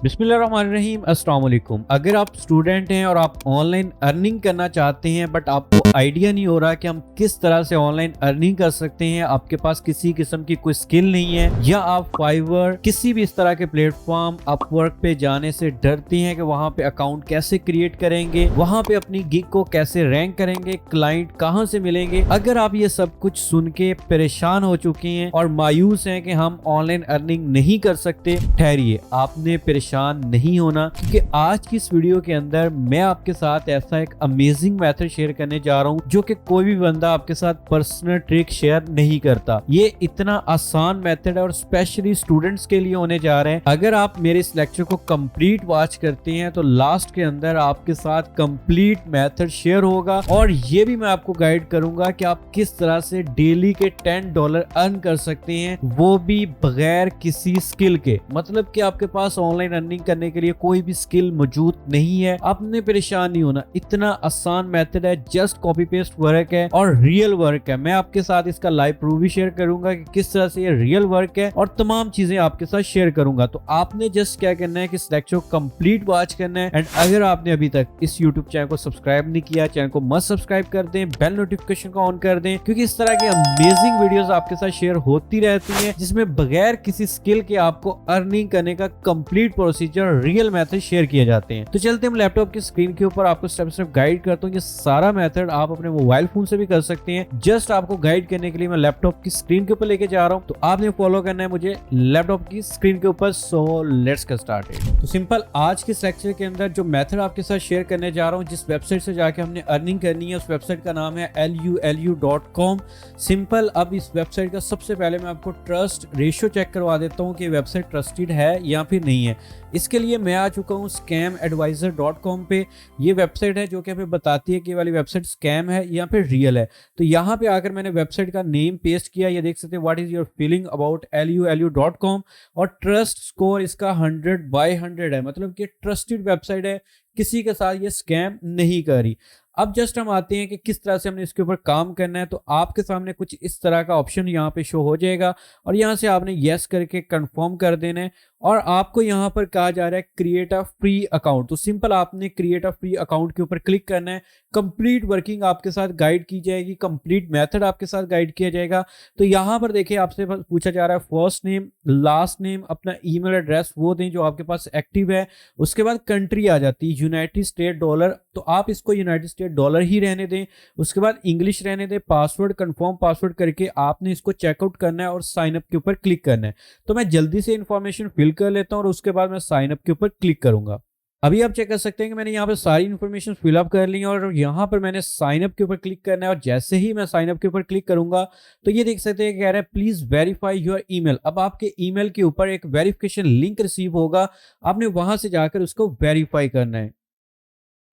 बिस्मिल्लाहिर्रहमानिर्रहीम, अस्सलाम वालेकुम। अगर आप स्टूडेंट हैं और आप ऑनलाइन अर्निंग करना चाहते हैं बट आपको आइडिया नहीं हो रहा कि हम किस तरह से ऑनलाइन अर्निंग कर सकते हैं, आपके पास किसी किस्म की कोई स्किल नहीं है या आप फाइवर किसी भी इस तरह के प्लेटफॉर्म अपवर्क पे जाने से डरते हैं कि वहां पे अकाउंट कैसे क्रिएट करेंगे, वहां पे अपनी गिग को कैसे रैंक करेंगे, क्लाइंट कहां से मिलेंगे। अगर आप ये सब कुछ सुन के परेशान हो चुके हैं और मायूस हैं कि हम ऑनलाइन अर्निंग नहीं कर सकते, ठहरिए, आपने परेशान नहीं होना, क्योंकि आज की इस वीडियो के अंदर मैं आपके साथ ऐसा एक अमेजिंग मेथड शेयर करने जा रहा हूं जो कि कोई भी बंदा आपके साथ पर्सनल ट्रिक शेयर नहीं करता। ये इतना आसान मेथड है और स्पेशली स्टूडेंट्स के लिए होने जा रहे हैं। अगर आप मेरे इस लेक्चर को कंप्लीट वॉच करते हैं तो लास्ट के अंदर आपके साथ कंप्लीट मेथड शेयर होगा और ये भी मैं आपको गाइड करूंगा कि आप किस तरह से डेली के $10 अर्न कर सकते हैं, वो भी बगैर किसी स्किल के। मतलब कि आपके पास ऑनलाइन अर्निंग करने के लिए कोई भी स्किल मौजूद नहीं है, आपने परेशान नहीं होना। इतना आसान मेथड है, जस्ट कॉपी पेस्ट वर्क है और रियल वर्क है। मैं आपके साथ इसका लाइव प्रूफ भी शेयर करूंगा कि किस तरह से ये रियल वर्क है और तमाम चीजें आपके साथ शेयर करूंगा। तो आपने जस्ट क्या करना है कि इस लेक्चर को कंप्लीट वॉच करना है। एंड अगर आपने अभी तक इस यूट्यूब चैनल को सब्सक्राइब नहीं किया, चैनल को मस्ट सब्सक्राइब कर दें, बेल नोटिफिकेशन को ऑन कर दें, क्योंकि इस तरह की अमेजिंग वीडियोस आपके साथ शेयर होती रहती हैं जिसमें बगैर किसी स्किल के आपको अर्निंग करने का complete procedure, real method share किए जाते हैं। तो चलते हम लैपटॉप की स्क्रीन के ऊपर आपको स्टेप स्टेप गाइड करता हूँ। ये सारा मेथड आप अपने मोबाइल फोन से भी कर सकते हैं। जस्ट आपको गाइड करने के लिए मैं लैपटॉप की स्क्रीन के ऊपर लेके जा रहा हूँ, तो आपने फॉलो करना है मुझे लैपटॉप की स्क्रीन के ऊपर। So let's get started. तो सिंपल आज के लेक्चर के अंदर जो मेथड आपके साथ शेयर करने जा रहा हूँ, जिस वेबसाइट से जाके हमने अर्निंग करनी है, उस वेबसाइट का नाम है lulu.com। सिंपल, अब इस वेबसाइट का सबसे पहले मैं आपको ट्रस्ट रेशियो चेक करवा देता हूँ कि वेबसाइट ट्रस्टेड है या फिर नहीं है। इसके लिए मैं आ चुका हूँ scamadvisor.com पे। ये वेबसाइट है जो कि हमें बताती है कि ये वाली वेबसाइट स्कैम है या फिर रियल है। तो यहाँ पे आकर मैंने वेबसाइट का नेम पेस्ट किया, ये देख सकते हैं, what is your feeling about lulu.com, और ट्रस्ट स्कोर इसका 100/100 है, मतलब कि ट्रस्टेड वेबसाइट है, किसी के साथ ये स्कैम नहीं कर रही। अब जस्ट हम आते हैं कि किस तरह से हमने इसके ऊपर काम करना है। तो आपके सामने कुछ इस तरह का ऑप्शन यहाँ पे शो हो जाएगा और यहाँ से आपने यस करके कंफर्म कर देना है और आपको यहाँ पर कहा जा रहा है क्रिएट अ फ्री अकाउंट। तो सिंपल आपने क्रिएट अ फ्री अकाउंट के ऊपर क्लिक करना है। कंप्लीट वर्किंग आपके साथ गाइड की जाएगी, कंप्लीट मेथड आपके साथ गाइड किया जाएगा। तो यहाँ पर देखिए, आपसे पूछा जा रहा है फर्स्ट नेम, लास्ट नेम, अपना ईमेल एड्रेस वो दें जो आपके पास एक्टिव है। उसके बाद कंट्री आ जाती है यूनाइटेड स्टेट डॉलर, तो आप इसको यूनाइटेड स्टेट डॉलर ही रहने दें। उसके बाद इंग्लिश रहने दें। पासवर्ड कंफर्म पासवर्ड करके आपने इसको चेकआउट करना है और साइन अप के ऊपर क्लिक करना है। तो मैं जल्दी से इंफॉर्मेशन फिल कर लेता हूं और उसके बाद मैं साइन अप के ऊपर क्लिक करूंगा। अभी आप चेक कर सकते हैं कि मैंने यहाँ पर सारी इन्फॉर्मेशन फिलअप कर ली है और यहाँ पर मैंने साइन अप के ऊपर क्लिक करना है। और जैसे ही मैं साइन अप के ऊपर क्लिक करूंगा तो ये देख सकते हैं कि कह रहा है प्लीज वेरीफाई योर ईमेल। अब आपके ईमेल के ऊपर एक वेरिफिकेशन लिंक रिसीव होगा, आपने वहां से जाकर उसको वेरीफाई करना है।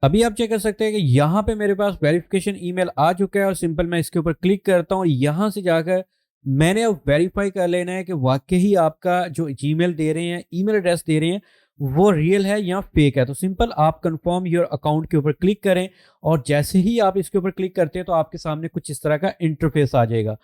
अभी आप चेक कर सकते हैं कि यहाँ पे मेरे पास वेरिफिकेशन ईमेल आ चुका है और सिंपल मैं इसके ऊपर क्लिक करता हूँ। यहाँ से जाकर मैंने अब वेरीफाई कर लेना है कि वाकई ही आपका जो जीमेल दे रहे हैं, ईमेल एड्रेस दे रहे हैं, वो रियल है या फेक है। तो सिंपल आप कंफर्म योर अकाउंट के ऊपर क्लिक करें और जैसे ही आप इसके ऊपर क्लिक करते हैं तो आपके सामने कुछ इस तरह का इंटरफेस आ जाएगा।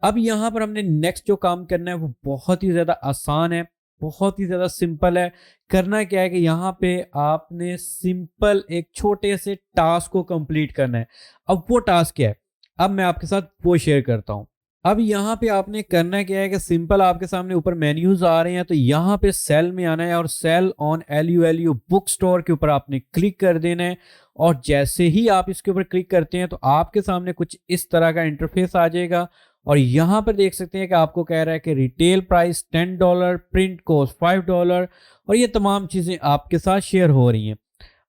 अब यहाँ पर हमने नेक्स्ट जो काम करना है वो बहुत ही ज्यादा आसान है, बहुत ही ज्यादा सिंपल है। करना क्या है कि यहाँ पे आपने सिंपल एक छोटे से टास्क को कंप्लीट करना है। अब वो टास्क क्या है, अब मैं आपके साथ वो शेयर करता हूँ। अब यहाँ पे आपने करना क्या है कि सिंपल आपके सामने ऊपर मेन्यूज आ रहे हैं, तो यहाँ पे सेल में आना है और sale on LULU book store के ऊपर आपने क्लिक कर देना है। और जैसे ही आप इसके ऊपर क्लिक करते हैं तो आपके सामने कुछ इस तरह का इंटरफेस आ जाएगा और यहाँ पर देख सकते हैं कि आपको कह रहा है कि रिटेल प्राइस $10, प्रिंट कॉस्ट $5 और ये तमाम चीजें आपके साथ शेयर हो रही हैं।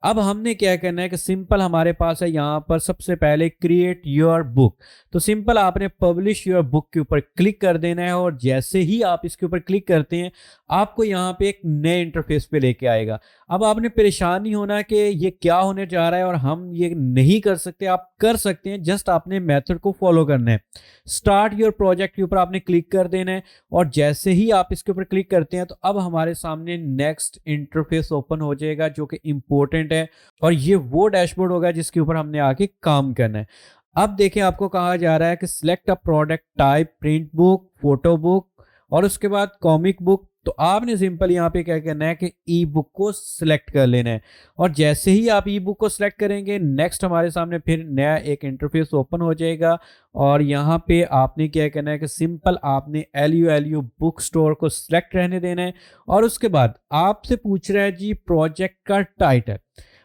अब हमने क्या करना है कि सिंपल हमारे पास है यहाँ पर सबसे पहले क्रिएट योर बुक। तो सिंपल आपने पब्लिश योर बुक के ऊपर क्लिक कर देना है और जैसे ही आप इसके ऊपर क्लिक करते हैं आपको यहाँ पे एक नए इंटरफेस पे लेके आएगा। अब आपने परेशान नहीं होना कि ये क्या होने जा रहा है और हम ये नहीं कर सकते, आप कर सकते हैं, जस्ट आपने मेथड को फॉलो करना है। स्टार्ट योर प्रोजेक्ट के ऊपर आपने क्लिक कर देना है और जैसे ही आप इसके ऊपर क्लिक करते हैं तो अब हमारे सामने नेक्स्ट इंटरफेस ओपन हो जाएगा जो कि इंपॉर्टेंट है और ये वो डैशबोर्ड होगा जिसके ऊपर हमने आके काम करना है। अब देखें, आपको कहा जा रहा है कि select a product type, print book, photo book और उसके बाद कॉमिक बुक तो आपने सिंपल यहाँ पे क्या करना है कि ई बुक को सिलेक्ट कर लेना है। और जैसे ही आप ई बुक को सिलेक्ट करेंगे, नेक्स्ट हमारे सामने फिर नया एक इंटरफेस ओपन हो जाएगा। और यहाँ पे आपने क्या करना है कि सिंपल आपने एलयू बुक स्टोर को सिलेक्ट रहने देना है। और उसके बाद आपसे पूछ रहा है जी प्रोजेक्ट का टाइटल।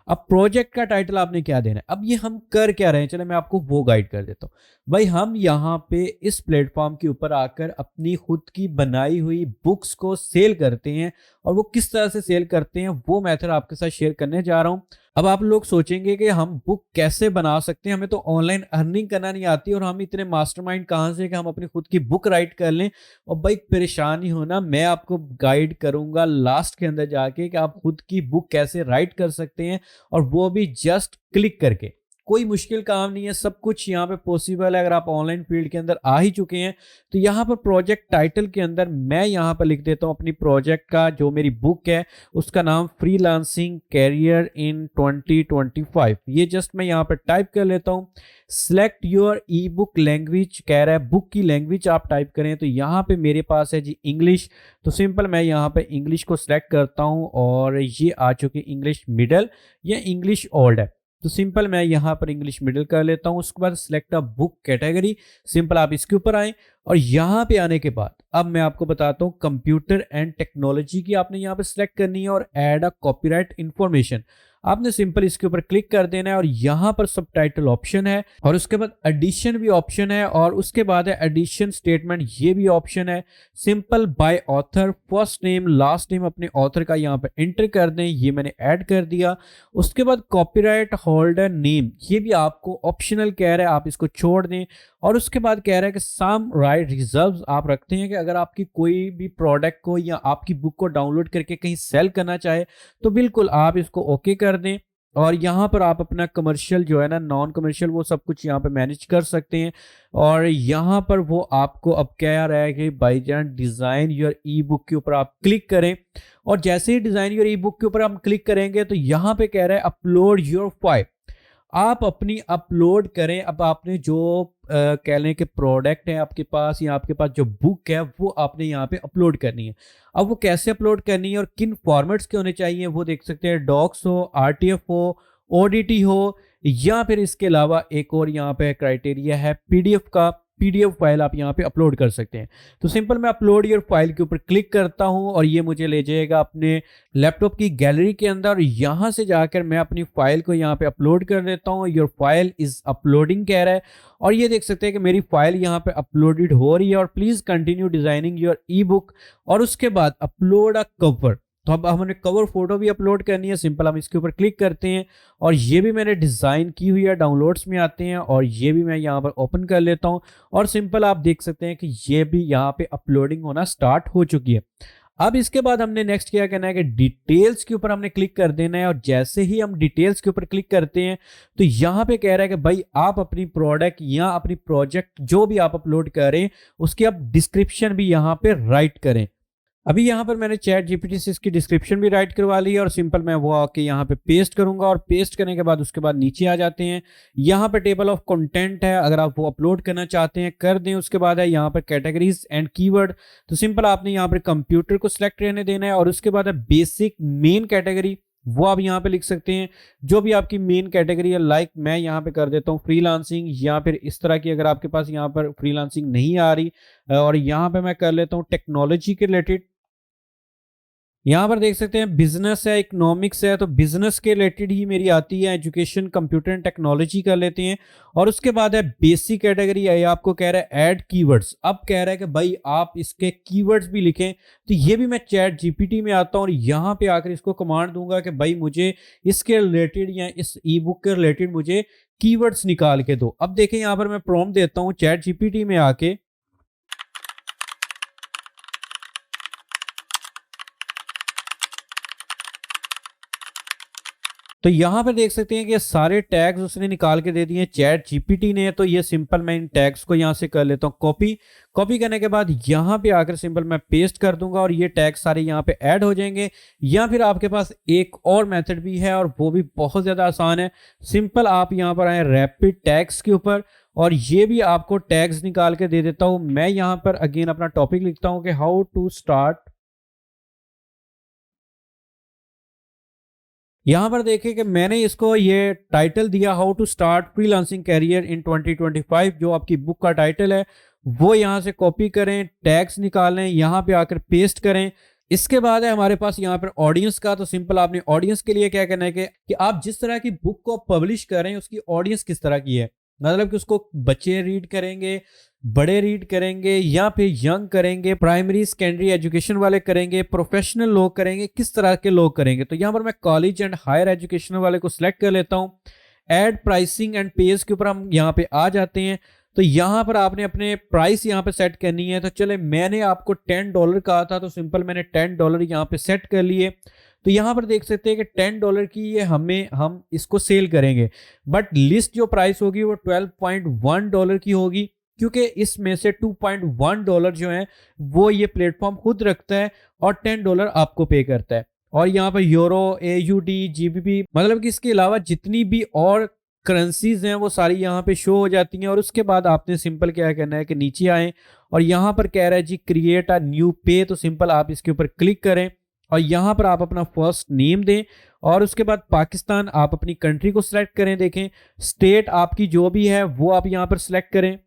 अब प्रोजेक्ट का टाइटल आपने क्या देना है, अब ये हम कर क्या रहे हैं, चलो मैं आपको वो गाइड कर देता हूँ। भाई हम यहाँ पे इस प्लेटफॉर्म के ऊपर आकर अपनी खुद की बनाई हुई बुक्स को सेल करते हैं। और वो किस तरह से सेल करते हैं वो मेथड आपके साथ शेयर करने जा रहा हूँ। अब आप लोग सोचेंगे कि हम बुक कैसे बना सकते हैं, हमें तो ऑनलाइन अर्निंग करना नहीं आती और हम इतने मास्टरमाइंड कहाँ से कि हम अपनी खुद की बुक राइट कर लें। और भाई परेशानी होना, मैं आपको गाइड करूंगा लास्ट के अंदर जाके कि आप खुद की बुक कैसे राइट कर सकते हैं, और वो भी जस्ट क्लिक करके। कोई मुश्किल काम नहीं है, सब कुछ यहाँ पे पॉसिबल है अगर आप ऑनलाइन फील्ड के अंदर आ ही चुके हैं। तो यहाँ पर प्रोजेक्ट टाइटल के अंदर मैं यहाँ पर लिख देता हूँ अपनी प्रोजेक्ट का, जो मेरी बुक है उसका नाम फ्रीलांसिंग कैरियर इन 2025। ये जस्ट मैं यहाँ पर टाइप कर लेता हूँ। Select your E book language कह रहा है, बुक की लैंग्वेज आप टाइप करें। तो यहाँ पे मेरे पास है जी इंग्लिश। तो सिंपल मैं यहाँ पे इंग्लिश को सिलेक्ट करता हूँ और ये आ चुकी इंग्लिश मिडल या इंग्लिश ओल्ड है। तो सिंपल मैं यहाँ पर इंग्लिश मिडिल कर लेता हूँ। उसके बाद select a book category, simple आप इसके ऊपर आए। और यहाँ पे आने के बाद अब मैं आपको बताता हूँ कंप्यूटर एंड टेक्नोलॉजी की आपने यहाँ पे सिलेक्ट करनी है और ऐड अ कॉपीराइट इंफॉर्मेशन आपने सिंपल इसके ऊपर क्लिक कर देना है। और यहाँ पर सबटाइटल ऑप्शन है और उसके बाद एडिशन भी ऑप्शन है और उसके बाद है एडिशन स्टेटमेंट, ये भी ऑप्शन है। Simple by author, first name last name अपने ऑथर का यहाँ पे एंटर कर दें, ये मैंने ऐड कर दिया। उसके बाद कॉपीराइट होल्डर नेम, ये भी आपको ऑप्शनल कह रहा है, आप इसको छोड़ दें। और उसके बाद कह रहा है कि सम राइट रिजर्व्स आप रखते हैं कि अगर आपकी कोई भी प्रोडक्ट को या आपकी बुक को डाउनलोड करके कहीं सेल करना चाहे तो बिल्कुल आप इसको ओके कर दें। और यहाँ पर आप अपना कमर्शियल जो है ना, नॉन कमर्शियल, वो सब कुछ यहाँ पे मैनेज कर सकते हैं। और यहाँ पर वो आपको अब कह रहा है कि भाईजान डिजाइन योर ई बुक के ऊपर आप क्लिक करें। और जैसे ही डिजाइन योर ई बुक के ऊपर हम क्लिक करेंगे तो यहाँ पे कह रहा है अपलोड योर फाइल, आप अपनी अपलोड करें। अब आपने जो कह लें कि प्रोडक्ट है आपके पास या आपके पास जो बुक है वो आपने यहाँ पे अपलोड करनी है। अब वो कैसे अपलोड करनी है और किन फॉर्मेट्स के होने चाहिए वो देख सकते हैं। डॉक्स हो, आरटीएफ हो, ओडीटी हो, या फिर इसके अलावा एक और यहाँ पे क्राइटेरिया है पीडीएफ का। पीडीएफ फाइल आप यहाँ पे अपलोड कर सकते हैं। तो सिंपल मैं अपलोड योर फाइल के ऊपर क्लिक करता हूँ और ये मुझे ले जाएगा अपने लैपटॉप की गैलरी के अंदर। और यहाँ से जाकर मैं अपनी फाइल को यहाँ पे अपलोड कर देता हूँ। योर फाइल इज अपलोडिंग कह रहा है और ये देख सकते हैं कि मेरी फाइल यहाँ पे अपलोडेड हो रही है। और please continue designing your E book और उसके बाद अपलोड अ कवर। तो अब हमने कवर फोटो भी अपलोड करनी है, सिंपल हम इसके ऊपर क्लिक करते हैं और ये भी मैंने डिजाइन की हुई है, डाउनलोड्स में आते हैं और ये भी मैं यहाँ पर ओपन कर लेता हूँ। और सिंपल आप देख सकते हैं कि ये भी यहाँ पे अपलोडिंग होना स्टार्ट हो चुकी है। अब इसके बाद हमने नेक्स्ट क्या करना है कि डिटेल्स के ऊपर हमने क्लिक कर देना है। और जैसे ही हम डिटेल्स के ऊपर क्लिक करते हैं तो यहाँ पे कह रहा है कि भाई आप अपनी प्रोडक्ट या अपनी प्रोजेक्ट जो भी आप अपलोड करें उसकी आप डिस्क्रिप्शन भी यहाँ पे राइट करें। अभी यहाँ पर मैंने चैट जीपीटी से इसकी डिस्क्रिप्शन भी राइट करवा ली है और सिंपल मैं वो आके यहाँ पे पेस्ट करूंगा। और पेस्ट करने के बाद उसके बाद नीचे आ जाते हैं, यहाँ पे टेबल ऑफ कंटेंट है, अगर आप वो अपलोड करना चाहते हैं कर दें। उसके बाद है यहाँ पर कैटेगरीज एंड कीवर्ड। तो सिंपल आपने यहाँ पर कंप्यूटर को सिलेक्ट रहने देना है और उसके बाद है बेसिक मेन कैटेगरी, वो आप यहाँ पे लिख सकते हैं जो भी आपकी मेन कैटेगरी है। लाइक मैं यहाँ पे कर देता हूँ फ्रीलांसिंग या फिर इस तरह की, अगर आपके पास यहाँ पर फ्रीलांसिंग नहीं आ रही। और यहाँ पे मैं कर लेता हूँ टेक्नोलॉजी के रिलेटेड। यहाँ पर देख सकते हैं बिजनेस है, इकोनॉमिक्स है, तो बिजनेस के रिलेटेड ही मेरी आती है। एजुकेशन, कंप्यूटर एंड टेक्नोलॉजी कर लेते हैं। और उसके बाद है बेसिक कैटेगरी है, आपको कह रहा है ऐड कीवर्ड्स। अब कह रहा है कि भाई आप इसके कीवर्ड्स भी लिखें। तो ये भी मैं चैट जीपीटी में आता हूँ और यहाँ पे आकर इसको कमांड दूंगा कि भाई मुझे इसके रिलेटेड या इस ई बुक के रिलेटेड मुझे कीवर्ड्स निकाल के दो। अब देखें यहाँ पर मैं प्रॉम्प्ट देता हूँ चैट जीपीटी में आके, तो यहां पर देख सकते हैं कि सारे टैग्स उसने निकाल के दे दिए चैट जीपीटी ने। तो ये सिंपल मैं इन टैग्स को यहां से कर लेता हूं कॉपी। कॉपी करने के बाद यहां पे आकर सिंपल मैं पेस्ट कर दूंगा और ये टैग सारे यहां पे ऐड हो जाएंगे। या फिर आपके पास एक और मेथड भी है और वो भी बहुत ज्यादा आसान है। सिंपल आप यहां पर आए रैपिड टैग्स के ऊपर और ये भी आपको टैग्स निकाल के दे देता हूं। मैं यहां पर अगेन अपना टॉपिक लिखता हूं कि हाउ टू स्टार्ट यहाँ पर देखें कि मैंने इसको ये टाइटल दिया how to start freelancing career in 2025। जो आपकी बुक का टाइटल है वो यहाँ से कॉपी करें, टैग्स निकालें, यहाँ पे आकर पेस्ट करें। इसके बाद है हमारे पास यहाँ पर ऑडियंस का। तो सिंपल आपने ऑडियंस के लिए क्या करना है कि आप जिस तरह की बुक को पब्लिश कर रहे हैं उसकी ऑडियंस किस तरह की है। मतलब कि उसको बच्चे रीड करेंगे, बड़े रीड करेंगे, या फिर यंग करेंगे, प्राइमरी सेकेंडरी एजुकेशन वाले करेंगे, प्रोफेशनल लोग करेंगे, किस तरह के लोग करेंगे। तो यहाँ पर मैं कॉलेज एंड हायर एजुकेशन वाले को सिलेक्ट कर लेता हूँ। एड प्राइसिंग एंड पेज के ऊपर हम यहाँ पे आ जाते हैं। तो यहाँ पर आपने अपने प्राइस यहाँ पे सेट करनी है। तो चले मैंने आपको $10 कहा था, तो सिंपल मैंने $10 यहाँ पे सेट कर लिए। तो यहाँ पर देख सकते हैं कि $10 की ये हम इसको सेल करेंगे, बट लिस्ट जो प्राइस होगी वो $12.1 की होगी, क्योंकि इसमें से $2.1 जो है वो ये प्लेटफॉर्म खुद रखता है और $10 आपको पे करता है। और यहाँ पर यूरो, AUD, GBP, मतलब कि इसके अलावा जितनी भी और करेंसीज हैं वो सारी यहाँ पे शो हो जाती हैं। और उसके बाद आपने सिंपल क्या करना है कि नीचे आए और यहाँ पर कह रहा है जी क्रिएट अ न्यू पे। तो सिंपल आप इसके ऊपर क्लिक करें और यहाँ पर आप अपना फर्स्ट नेम दें और उसके बाद पाकिस्तान आप अपनी कंट्री को सिलेक्ट करें। देखें स्टेट आपकी जो भी है वो आप यहाँ पर सिलेक्ट करें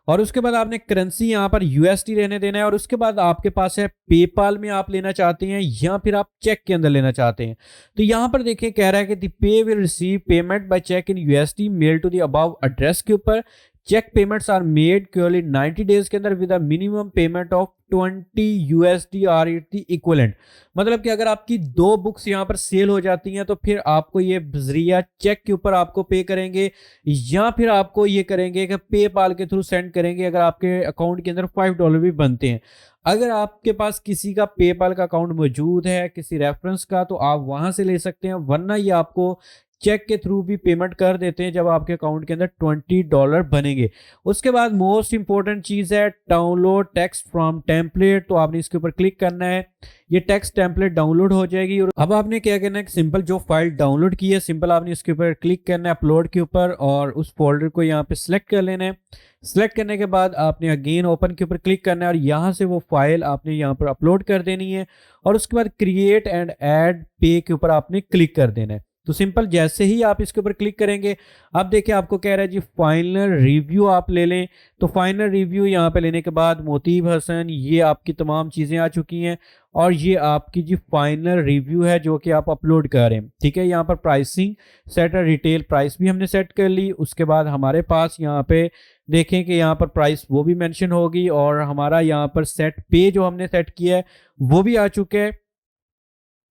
और उसके बाद आपने करेंसी यहाँ पर USD रहने देना है। और उसके बाद आपके पास है पेपाल में आप लेना चाहते हैं या फिर आप चेक के अंदर लेना चाहते हैं। तो यहाँ पर देखिए कह रहा है कि the payee will receive payment by cheque in USD mail to the above address के ऊपर। Cheque payments are made quarterly 90 days के अंदर with a minimum payment of 20 USD or it the equivalent. मतलब कि अगर आपकी 2 बुक्स यहाँ पर सेल हो जाती हैं तो फिर आपको ये बजरिया चेक के ऊपर आपको पे करेंगे या फिर आपको ये करेंगे कि पेपाल के थ्रू सेंड करेंगे अगर आपके अकाउंट के अंदर $5 भी बनते हैं। अगर आपके पास किसी का पेपाल का अकाउंट मौजूद है किसी रेफरेंस का तो आप वहां से ले सकते हैं, वरना ये आपको चेक के थ्रू भी पेमेंट कर देते हैं जब आपके अकाउंट के अंदर $20 बनेंगे। उसके बाद मोस्ट इंपॉर्टेंट चीज है डाउनलोड टेक्स्ट फ्रॉम टेम्पलेट। तो आपने इसके ऊपर क्लिक करना है, ये टेक्स्ट टेम्पलेट डाउनलोड हो जाएगी। और अब आपने क्या करना है कि सिंपल जो फाइल डाउनलोड की है सिंपल आपने इसके ऊपर क्लिक करना है अपलोड के ऊपर और उस फोल्डर को यहाँ पे सिलेक्ट कर लेना है। सिलेक्ट करने के बाद आपने अगेन ओपन के ऊपर क्लिक करना है और यहाँ से वो फाइल आपने यहाँ पर अपलोड कर देनी है और उसके बाद क्रिएट एंड ऐड पे के ऊपर आपने क्लिक कर देना है। तो सिंपल जैसे ही आप इसके ऊपर क्लिक करेंगे अब देखिए आपको कह रहा है जी फाइनल रिव्यू आप ले लें। तो फाइनल रिव्यू यहाँ पे लेने के बाद मोतीब हसन ये आपकी तमाम चीज़ें आ चुकी हैं और ये आपकी जी फाइनल रिव्यू है जो कि आप अपलोड कर रहे हैं। ठीक है, यहाँ पर प्राइसिंग सेट रिटेल प्राइस भी हमने सेट कर ली। उसके बाद हमारे पास यहाँ पे देखें कि यहाँ पर प्राइस वो भी मेंशन होगी और हमारा यहाँ पर सेट पे जो हमने सेट किया है वो भी आ चुके हैं।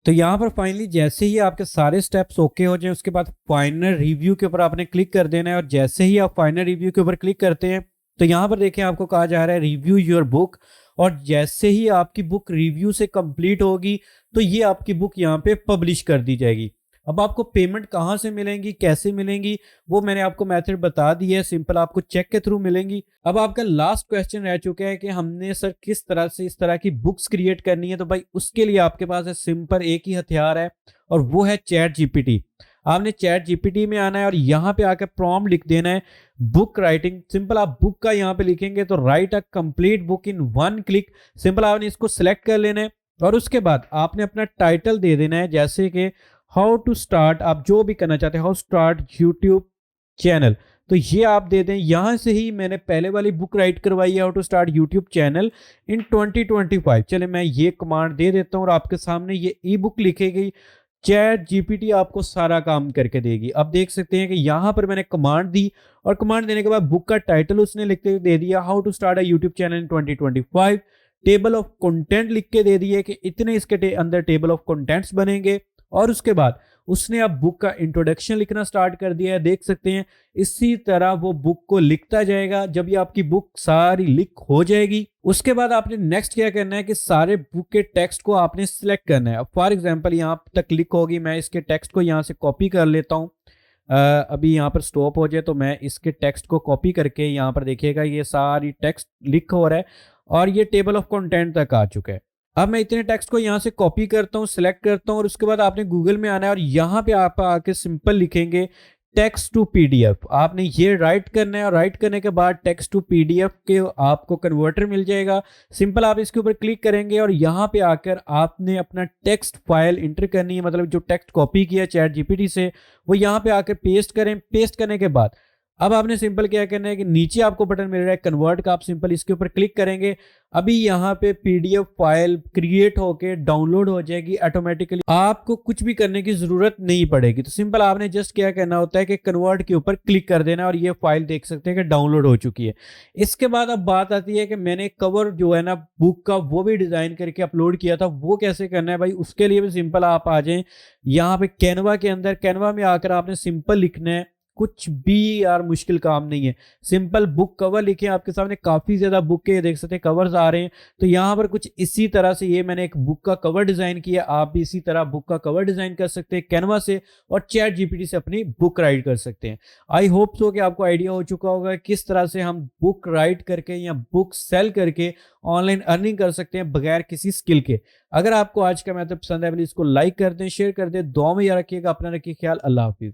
तो यहाँ पर फाइनली जैसे ही आपके सारे स्टेप्स ओके हो जाए उसके बाद फाइनल रिव्यू के ऊपर आपने क्लिक कर देना है और जैसे ही आप फाइनल रिव्यू के ऊपर क्लिक करते हैं तो यहाँ पर देखें आपको कहा जा रहा है रिव्यू योर बुक। और जैसे ही आपकी बुक रिव्यू से कंप्लीट होगी तो ये आपकी बुक यहाँ पे पब्लिश कर दी जाएगी। अब आपको पेमेंट कहाँ से मिलेंगी, कैसे मिलेंगी, वो मैंने आपको मेथड बता दिया है। सिंपल आपको चेक के थ्रू मिलेंगी। अब आपका लास्ट क्वेश्चन रह चुका है कि हमने सर किस तरह से इस तरह की बुक्स क्रिएट करनी है। तो भाई उसके लिए आपके पास है सिंपल एक ही हथियार है और वो है चैट जीपीटी। आपने चैट जीपीटी में आना है और यहाँ पे आकर प्रॉम्प्ट लिख देना है बुक राइटिंग। सिंपल आप बुक का यहाँ पे लिखेंगे तो right a complete book in 1 click. Simple आपने इसको सिलेक्ट कर लेना है और उसके बाद आपने अपना टाइटल दे देना है जैसे कि हाउ टू स्टार्ट, आप जो भी करना चाहते हैं हाउ स्टार्ट यूट्यूब चैनल, तो ये आप दे दें। यहां से ही मैंने पहले वाली बुक राइट करवाई है how to start YouTube channel in 2025। चले मैं ये कमांड दे देता हूं और आपके सामने ये ई बुक लिखेगी। चैट जीपीटी आपको सारा काम करके देगी। अब देख सकते हैं कि यहाँ पर मैंने कमांड दी और कमांड देने के बाद बुक का टाइटल उसने लिखते दे दिया how to start a YouTube channel in 2025। Table of content लिख के दे दिए कि इतने इसके अंदर टेबल ऑफ कंटेंट्स बनेंगे और उसके बाद उसने अब बुक का इंट्रोडक्शन लिखना स्टार्ट कर दिया है। देख सकते हैं इसी तरह वो बुक को लिखता जाएगा। जब ये आपकी बुक सारी लिख हो जाएगी उसके बाद आपने नेक्स्ट क्या करना है कि सारे बुक के टेक्स्ट को आपने सिलेक्ट करना है। फॉर एग्जांपल यहाँ तक लिख होगी, मैं इसके टेक्स्ट को यहाँ से कॉपी कर लेता हूँ। अभी यहाँ पर स्टॉप हो जाए तो मैं इसके टेक्स्ट को कॉपी करके यहाँ पर देखिएगा ये सारी टेक्स्ट लिख हो रहा है और ये टेबल ऑफ कंटेंट तक आ चुका है। अब मैं इतने टेक्स्ट को यहाँ से कॉपी करता हूँ, सिलेक्ट करता हूँ और उसके बाद आपने गूगल में आना है और यहाँ पे आप आके सिंपल लिखेंगे टेक्स्ट टू पीडीएफ आपने ये राइट करना है और राइट करने के बाद टेक्स्ट टू पीडीएफ के आपको कन्वर्टर मिल जाएगा। सिंपल आप इसके ऊपर क्लिक करेंगे और यहाँ पे आकर आपने अपना टेक्स्ट फाइल इंटर करनी है, मतलब जो टेक्स्ट कॉपी किया चैट जीपीटी से वो यहाँ पे आकर पेस्ट करें। पेस्ट करने के बाद अब आपने सिंपल क्या करना है कि नीचे आपको बटन मिल रहा है कन्वर्ट का, आप सिंपल इसके ऊपर क्लिक करेंगे। अभी यहाँ पे पीडीएफ फाइल क्रिएट होके डाउनलोड हो जाएगी ऑटोमेटिकली, आपको कुछ भी करने की जरूरत नहीं पड़ेगी। तो सिंपल आपने जस्ट क्या करना होता है कि कन्वर्ट के ऊपर क्लिक कर देना और ये फाइल देख सकते हैं कि डाउनलोड हो चुकी है। इसके बाद अब बात आती है कि मैंने कवर जो है ना बुक का वो भी डिजाइन करके अपलोड किया था, वो कैसे करना है भाई। उसके लिए भी सिंपल आप आ जाएं यहाँ पे कैनवा के अंदर, कैनवा में आकर आपने सिंपल लिखना है, कुछ भी यार मुश्किल काम नहीं है। सिंपल बुक कवर लिखे, आपके सामने काफी ज्यादा बुक के देख सकते हैं कवर्स आ रहे हैं। तो यहाँ पर कुछ इसी तरह से ये मैंने एक बुक का कवर डिजाइन किया, आप भी इसी तरह बुक का कवर डिजाइन कर सकते हैं कैनवा से और चैट जीपीटी से अपनी बुक राइट कर सकते हैं। आई होप सो कि आपको आइडिया हो चुका होगा किस तरह से हम बुक राइट करके या बुक सेल करके ऑनलाइन अर्निंग कर सकते हैं बगैर किसी स्किल के। अगर आपको आज का मैथड पसंद है प्लीज इसको लाइक कर दें, शेयर कर दें, दुआ में याद रखिएगा, अपना रखिए ख्याल। अल्लाह हाफिज।